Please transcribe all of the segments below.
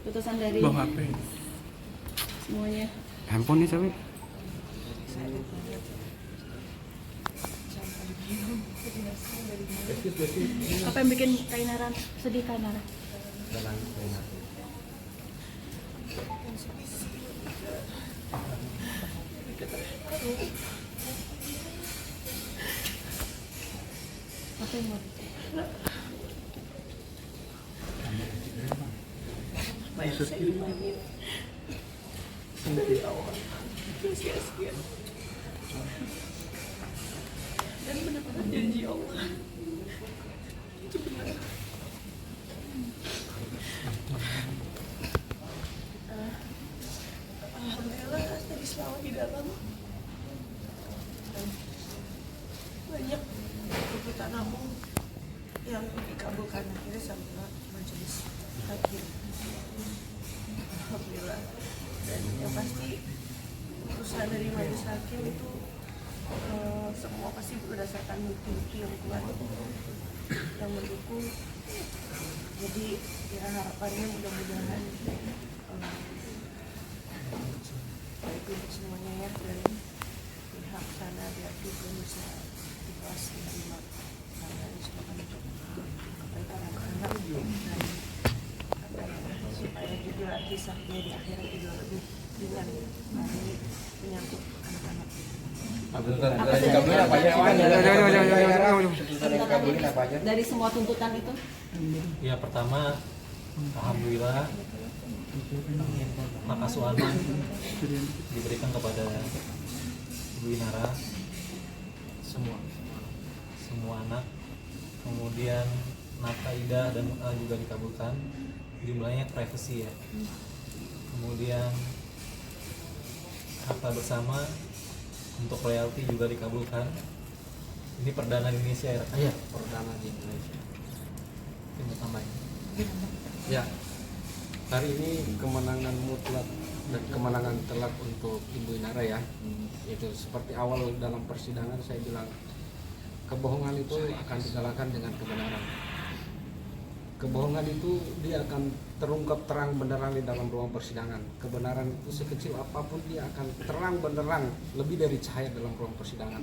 Putusan dari Bawa HP. semuanya. Handphone nih tapi. Apa yang bikin Kainara sedih, Kainara? Apa yang mau? Dan benar-benar janji Allah itu benar. Alhamdulillah tadi selama di dalam banyak tuntutan aku yang dikabulkan akhirnya sama majelis hakim. Alhamdulillah. Dan yang pasti keputusan dari majelis hakim itu semua pasti berdasarkan bukti-bukti yang kuat yang mendukung. Jadi ya harapannya mudah-mudahan baik untuk semuanya ya, dari pihak sana biar juga bisa ikhlas menerima karena ini semua untuk kebaikan anak-anak dan apa ya, supaya juga kisahnya di akhirat juga lebih ringan karena ini menyangkut anak-anak. Dari semua tuntutan itu? Ya, pertama alhamdulillah hak asuh anak diberikan kepada Ibu Inara, semua anak. Kemudian nafkah Ida dan juga dikabulkan, jumlahnya privasi ya. Kemudian harta bersama untuk royalti juga dikabulkan. Ini perdana di Indonesia ya? Iya, perdana di Indonesia. Ini mau tambahin. Ya, hari ini kemenangan mutlak dan kemenangan telak untuk Ibu Inara ya. Itu seperti awal dalam persidangan saya bilang, kebohongan itu akan dikalahkan dengan kebenaran. Kebohongan itu dia akan terungkap terang benderang di dalam ruang persidangan. Kebenaran itu sekecil apapun dia akan terang benderang, lebih dari cahaya dalam ruang persidangan.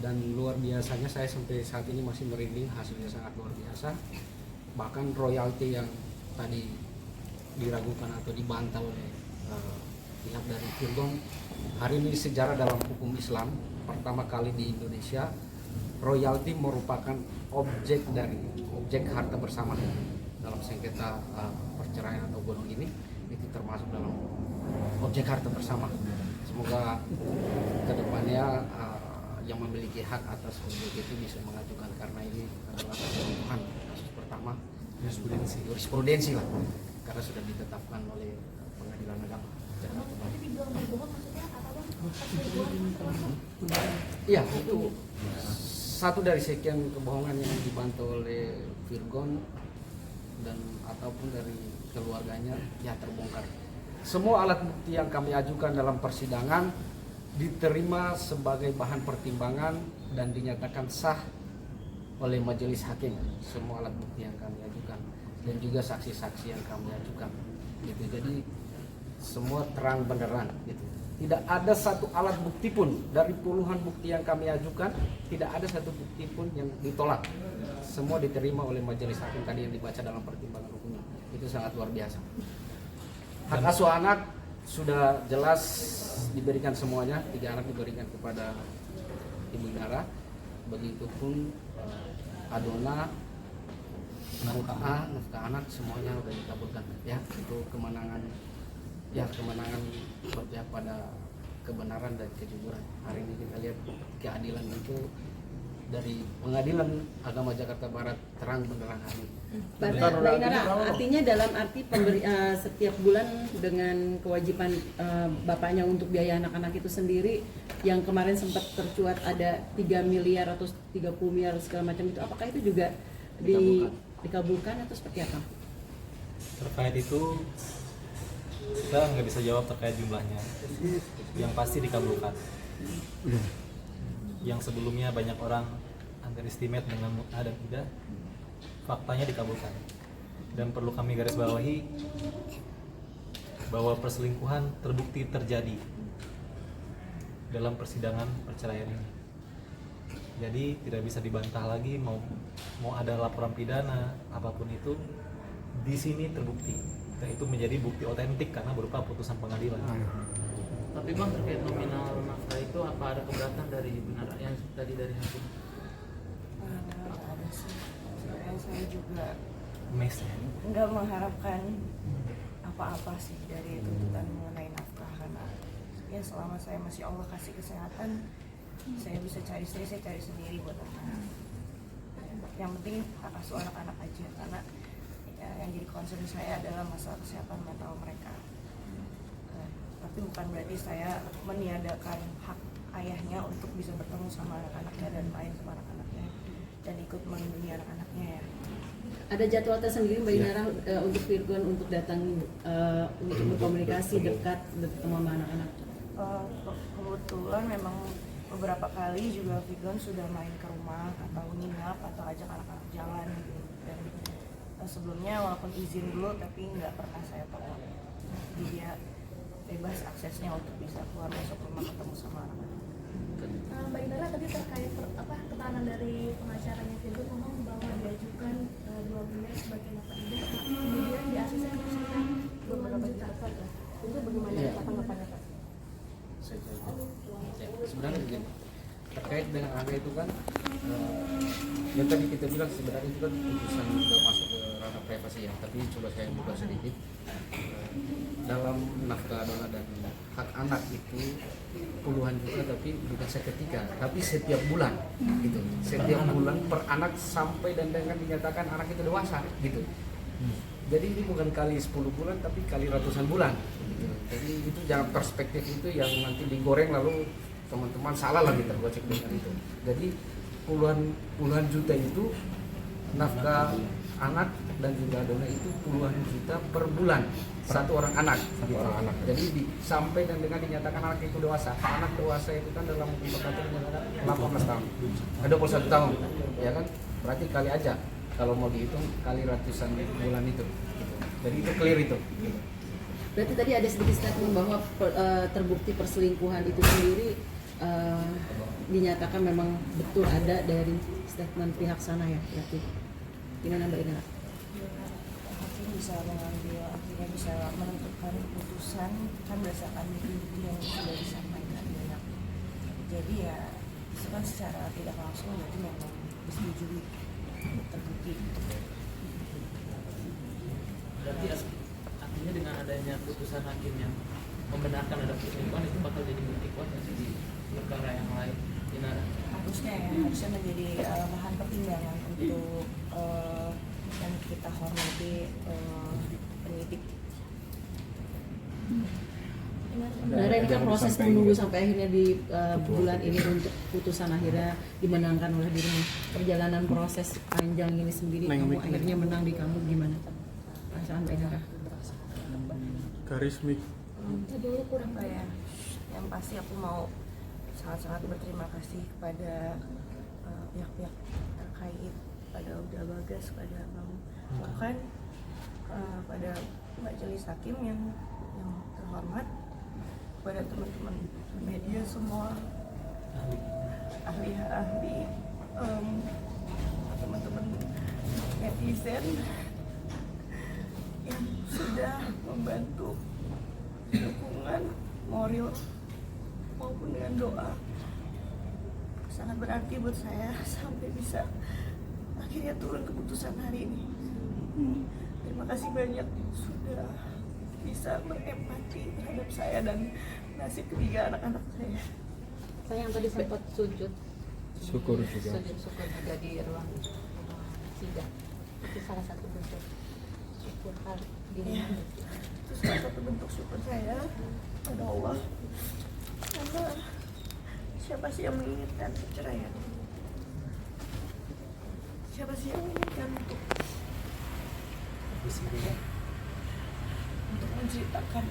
Dan luar biasanya saya sampai saat ini masih merinding, hasilnya sangat luar biasa. Bahkan royalti yang tadi diragukan atau dibantah oleh pihak dari Virgon, hari ini sejarah dalam hukum Islam pertama kali di Indonesia royalti merupakan objek harta bersama dalam sengketa perceraian atau gonong ini, itu termasuk dalam objek harta bersama. Semoga kedepannya yang memiliki hak atas objek itu bisa mengajukan, karena ini adalah kebutuhan kasus pertama jurisprudensi lah, karena sudah ditetapkan oleh pengadilan agama Jakarta Barat. Iya, itu satu dari sekian kebohongan yang dibantah oleh Virgon dan ataupun dari keluarganya ya terbongkar. Semua alat bukti yang kami ajukan dalam persidangan diterima sebagai bahan pertimbangan dan dinyatakan sah oleh majelis hakim. Semua alat bukti yang kami ajukan dan juga saksi-saksi yang kami ajukan gitu. Jadi semua terang benderang gitu. Tidak ada satu alat bukti pun dari puluhan bukti yang kami ajukan, tidak ada satu bukti pun yang ditolak. Semua diterima oleh majelis hakim tadi yang dibaca dalam pertimbangan hukumnya. Itu sangat luar biasa. Hak asuh anak sudah jelas diberikan semuanya, 3 anak diberikan kepada Ibu Inara. Begitupun Adona, nafkah anak semuanya sudah dikabulkan. Ya, itu kemenangan berpihak pada kebenaran dan kejujuran. Hari ini kita lihat keadilan itu dari Pengadilan Agama Jakarta Barat terang benderang hari. Artinya dalam arti setiap bulan dengan kewajiban bapaknya untuk biaya anak-anak itu sendiri, yang kemarin sempat tercuat ada 3 miliar atau 30 miliar segala macam itu, apakah itu juga dikabulkan atau seperti apa? Terkait itu kita nggak bisa jawab terkait jumlahnya. Yang pasti dikabulkan. Yang sebelumnya banyak orang underestimate dengan mut'ah dan tidak, faktanya dikabulkan. dan perlu kami garis bawahi bahwa perselingkuhan terbukti terjadi dalam persidangan perceraian ini. Jadi tidak bisa dibantah lagi, mau ada laporan pidana apapun itu di sini terbukti, dan itu menjadi bukti otentik karena berupa putusan pengadilan. Tapi Bang, terkait nominal nafkah itu apa ada keberatan dari benar yang tadi dari hakim? Ada sih. Sebenarnya saya juga Mes ya. nggak mengharapkan apa-apa sih dari tuntutan mengenai nafkah, karena ya selama saya masih Allah kasih kesehatan, saya bisa cari istri, saya cari sendiri buat anak. Yang penting hak asuh anak-anak aja, karena ya, yang jadi concern saya adalah masalah kesehatan mental mereka. Tapi bukan berarti saya meniadakan hak ayahnya untuk bisa bertemu sama anak-anaknya dan main sama anak-anaknya dan ikut melindungi anak-anaknya ya. Ada jadwal tersendiri Mbak Inara untuk Virgon untuk datang untuk berkomunikasi dekat bertemu sama anak-anak? Kebetulan memang beberapa kali juga Virgon sudah main ke rumah atau nginap atau ajak anak-anak jalan gitu. Dan sebelumnya walaupun izin dulu tapi nggak pernah saya tolak. Jadi dia bebas aksesnya untuk bisa keluar masuk rumah ketemu sama anak-anak. Mbak Inara tadi terkait keterangan dari pengacaranya Virgon ngomong bahwa diajukan 2 miliar sebagai nafkah hidup, kemudian di ACC bersihkan 2 juta. Itu bagaimana tanggapannya Pak? Sebenarnya begini, terkait dengan angka itu kan yang tadi kita bilang sebenarnya itu kan putusan sudah masuk ke ranah privasi ya, tapi coba saya buka sedikit. Dalam nafkah dona dan hak anak itu puluhan juta, tapi bukan seketika, tapi setiap bulan gitu. Setiap bulan per anak sampai dan dengan dinyatakan anak itu dewasa gitu. Jadi ini bukan kali 10 bulan tapi kali ratusan bulan gitu. Jadi itu jangan perspektif itu yang nanti digoreng lalu teman-teman salah lah kita cek dengan itu. Jadi puluhan juta itu nafkah anak dan juga dona itu puluhan juta per bulan satu orang anak. Jadi sampai dan dengan dinyatakan anak itu dewasa. Anak dewasa itu kan dalam hukum perdata dinyatakan 18 tahun, 21 tahun, ya kan? Berarti kali aja kalau mau dihitung kali ratusan bulan itu. Jadi itu clear itu. Berarti tadi ada sedikit statement bahwa terbukti perselingkuhan itu sendiri dinyatakan memang betul ada dari statement pihak sana ya, berarti gimana Mbak Inara? Hakim bisa mengambil, akhirnya bisa menentukan keputusan kan berdasarkan bukti yang sudah disampaikan ya. Jadi ya itu kan secara tidak langsung berarti memang disetujui terbukti. Berarti artinya dengan adanya putusan hakim yang membenarkan ada perselingkuhan itu bakal jadi bukti kuat di perkara yang lain. Harusnya menjadi bahan pertimbangan untuk yang kita hormati penyidik. Sebenarnya ini kan proses menunggu sampai akhirnya di bulan ini untuk putusan akhirnya dimenangkan oleh dirimu. Perjalanan proses panjang ini sendiri, kamu akhirnya menang di kamu, gimana perasaan Mbak Inara? Garis mic. Dulu kurang Apa ya? Yang pasti aku mau sangat-sangat berterima kasih kepada pihak-pihak terkait, pada Uda Bagas, pada Bang Bukan, pada majelis hakim yang terhormat, pada teman-teman media semua, ahli-ahli, teman-teman netizen yang sudah membantu dukungan moral maupun dengan doa. Sangat berarti buat saya sampai bisa akhirnya turun keputusan hari ini. Terima kasih banyak sudah bisa berempati terhadap saya dan nasib ketiga anak-anak saya. Saya yang tadi sempat sujud Syukur juga. juga di ruang sidang, itu salah satu bentuk syukur kali Ya, itu salah satu bentuk syukur saya pada Allah. Karena siapa sih yang menginginkan perceraian? Siapa sih yang menginginkan untuk menceritakan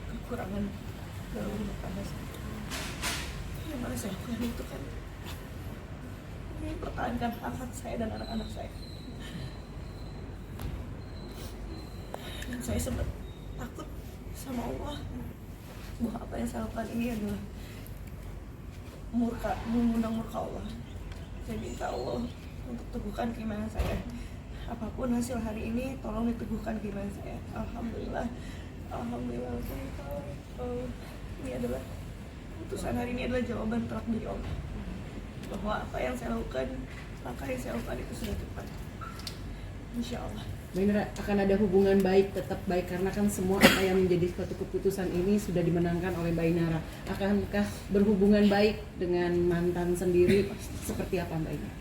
kekurangan dalam rumah tangga saya? Yang mana saya lakukan itu kan ini pertahankan hak saya dan anak-anak saya. saya sempat takut sama Allah bahwa apa yang saya lakukan ini adalah mengundang murka Allah. Saya minta Allah untuk teguhkan keimanan saya. Apapun hasil hari ini, tolong diteguhkan keimanan saya. Alhamdulillah, alhamdulillah. Saya tahu ini adalah putusan hari ini adalah jawaban telak dari Allah bahwa apa yang saya lakukan, langkah yang saya lakukan itu sudah tepat. Insya Allah. Mbak Inara, akan ada hubungan baik, tetap baik, karena kan semua apa yang menjadi suatu keputusan ini sudah dimenangkan oleh Mbak Inara. Akankah berhubungan baik dengan mantan sendiri seperti apa Mbak Inara?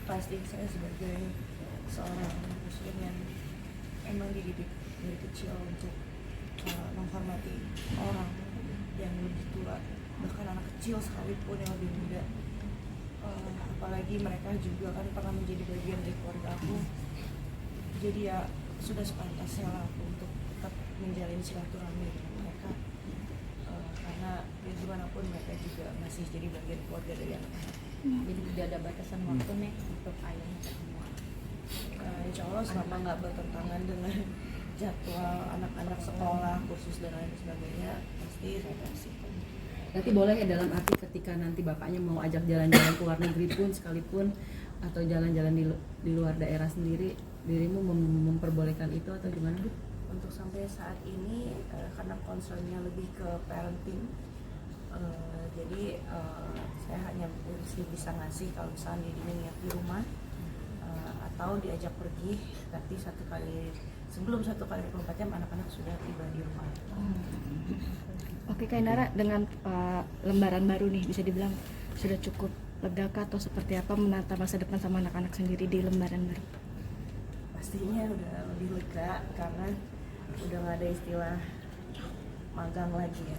Pasti saya sebagai seorang muslim yang emang dididik dari kecil untuk menghormati orang yang lebih tua, bahkan anak kecil sekalipun yang lebih muda. Apalagi mereka juga kan pernah menjadi bagian dari keluarga aku. Jadi ya sudah sepantasnya lah aku untuk tetap menjalin silaturahmi dengan mereka, karena ya gimana pun mereka juga masih jadi bagian keluarga dari anak-anak. Jadi tidak ada batasan waktu nih untuk ayahnya ketemu. Insya Allah selama nggak bertentangan dengan jadwal anak-anak sekolah, kursus dan lain sebagainya, pasti saya kasih. Nanti boleh ya, dalam arti ketika nanti bapaknya mau ajak jalan-jalan ke luar negeri pun sekalipun, atau jalan-jalan di luar daerah sendiri, dirimu memperbolehkan itu atau gimana Bu? Untuk sampai saat ini karena concernnya lebih ke parenting, jadi saya hanya bisa ngasih kalau misalnya dia niat di rumah atau diajak pergi, tapi sebelum 1 kali 24 jam anak-anak sudah tiba di rumah. Oke Kak Inara, dengan lembaran baru nih bisa dibilang sudah cukup lega kah atau seperti apa menata masa depan sama anak-anak sendiri di lembaran baru? Pastinya udah lebih lega karena udah nggak ada istilah magang lagi ya.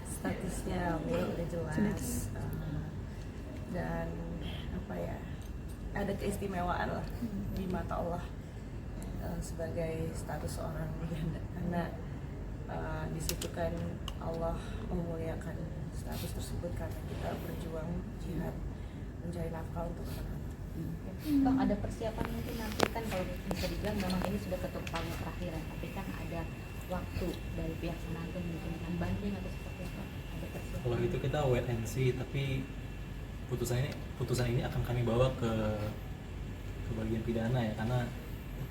Statusnya udah jelas, dan apa ya, ada keistimewaan lah di mata Allah sebagai status seorang janda, karena di situ kan Allah memuliakan status tersebut karena kita berjuang jihad mencari nafkah untuk anak-anak. Bang, ada persiapan mungkin nanti kan, kalau bisa dibilang memang ini sudah ketuk palu terakhir ya, tapi kan ada waktu dari pihak pengantin mungkin dengan banding atau seperti apa, ada persiapan? Kalau itu kita wait and see, tapi putusan ini akan kami bawa ke bagian pidana ya, karena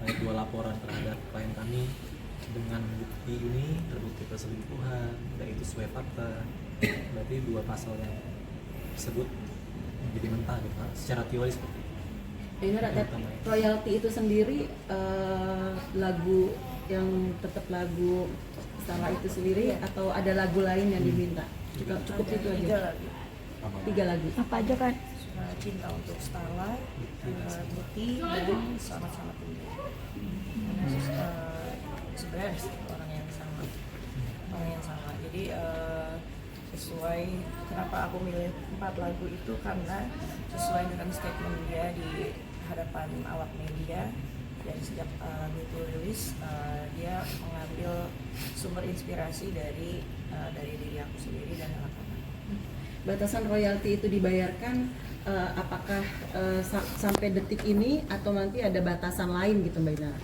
terkait 2 laporan terhadap klien kami dengan bukti ini, terbukti perselingkuhan, dan itu sesuai fakta, berarti 2 pasal yang tersebut menjadi mentah gitu, secara teori seperti itu. Inara, royalti itu sendiri lagu yang tetap lagu Stella itu sendiri atau ada lagu lain yang diminta? Cukup itu aja. 3 lagu. Apa aja kan? Cinta untuk Stella, Bukti, dan Selamat-Selamat Tinggal. Karena sebenarnya orang yang sama. Jadi sesuai kenapa aku milih 4 lagu itu karena sesuai dengan statement dia di hadapan awak media. Dan sejak itu rilis, dia mengambil sumber inspirasi dari diri aku sendiri dan anak-anak. Batasan royalti itu dibayarkan apakah sampai detik ini atau nanti ada batasan lain gitu Mbak Inara?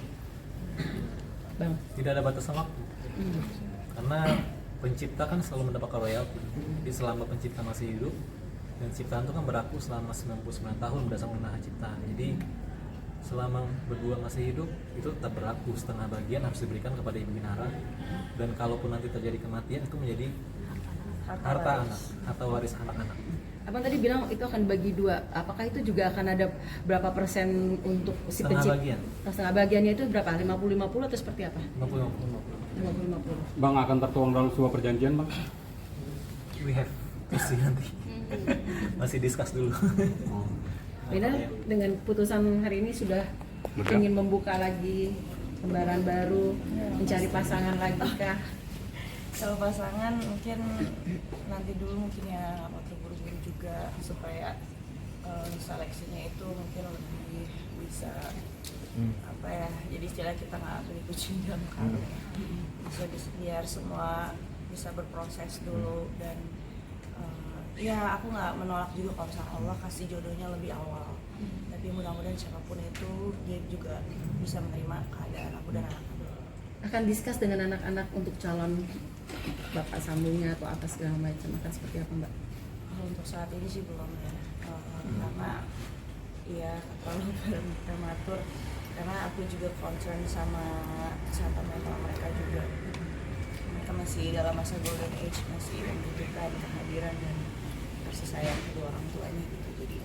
Bang? Tidak ada batasan waktu, karena pencipta kan selalu mendapatkan royalti. Jadi selama pencipta masih hidup, dan ciptaan itu kan berlaku selama 99 tahun berdasarkan hak cipta. Jadi selama berdua masih hidup itu tetap berlaku, setengah bagian harus diberikan kepada Ibu Inara, dan kalaupun nanti terjadi kematian itu menjadi harta anak atau waris anak-anak. Abang tadi bilang itu akan bagi 2. Apakah itu juga akan ada berapa persen untuk si Setengah bagian. Setengah bagiannya itu berapa? 50-50 atau seperti apa? 50-50. 50-50. Bang, akan tertuang dalam sebuah perjanjian Bang? We have to see nanti. Masih discuss dulu. Benar, dengan putusan hari ini sudah ingin membuka lagi lembaran baru, mencari pasangan lagi kah? Kalau pasangan mungkin nanti dulu mungkin ya, mau terburu-buru juga supaya seleksinya itu mungkin lebih bisa apa ya, jadi istilah kita nggak beli kucing dalam karung, biar semua bisa berproses dulu. Dan ya aku nggak menolak juga kalau misalnya Allah kasih jodohnya lebih awal, tapi mudah-mudahan siapapun itu dia juga bisa menerima keadaan aku dan anak-anak. Akan diskus dengan anak-anak untuk calon bapak sambungnya atau apa segala macam, akan seperti apa Mbak? Untuk saat ini sih belum ya, karena ya terlalu prematur, karena aku juga concern sama kesehatan mental mereka juga. Mereka masih dalam masa golden age, masih membutuhkan kehadiran dan kasih sayang kedua orang tuanya gitu. Jadi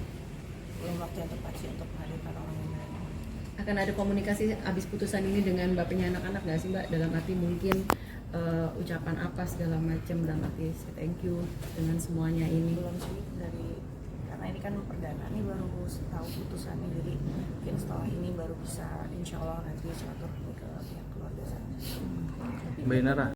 belum waktu yang tepat sih untuk menghadirkan orang yang benar. Akan ada komunikasi abis putusan ini dengan bapaknya anak-anak nggak sih Mbak? Dalam arti mungkin ucapan apa segala macam, dalam arti say thank you dengan semuanya ini. Belum sih, karena ini kan perdana, ini baru tahu putusannya, jadi mungkin setelah ini baru bisa insya Allah nanti silaturahmi ke pihak keluarga sana. Mbak Inara,